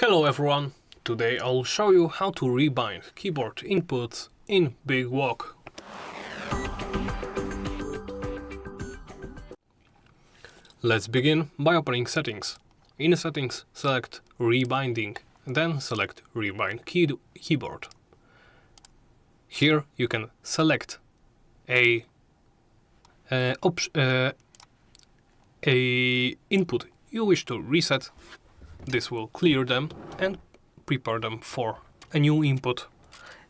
Hello everyone! Today I'll show you how to rebind keyboard inputs in Big Walk. Let's begin by opening Settings. In Settings, select Rebinding, then select Rebind Keyboard. Here you can select a input you wish to reset. This will clear them and prepare them for a new input.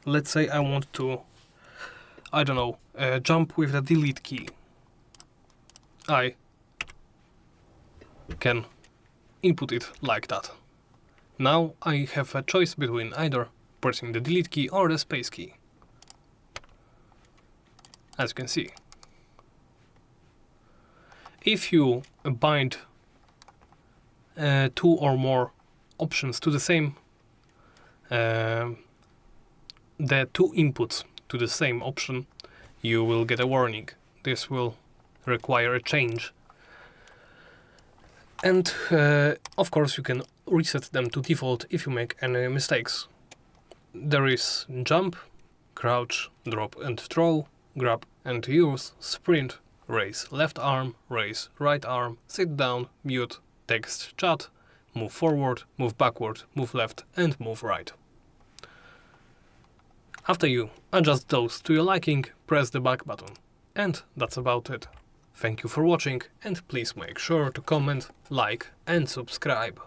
Let's say I want to, jump with the delete key. I can input it like that. Now I have a choice between either pressing the delete key or the space key. As you can see, if you bind two or more options to the same, the two inputs to the same option, you will get a warning. This will require a change. And of course you can reset them to default if you make any mistakes. There is jump, crouch, drop and throw, grab and use, sprint, raise left arm, raise right arm, sit down, mute, text chat, move forward, move backward, move left and move right. After you adjust those to your liking, press the back button. And that's about it. Thank you for watching and please make sure to comment, like and subscribe.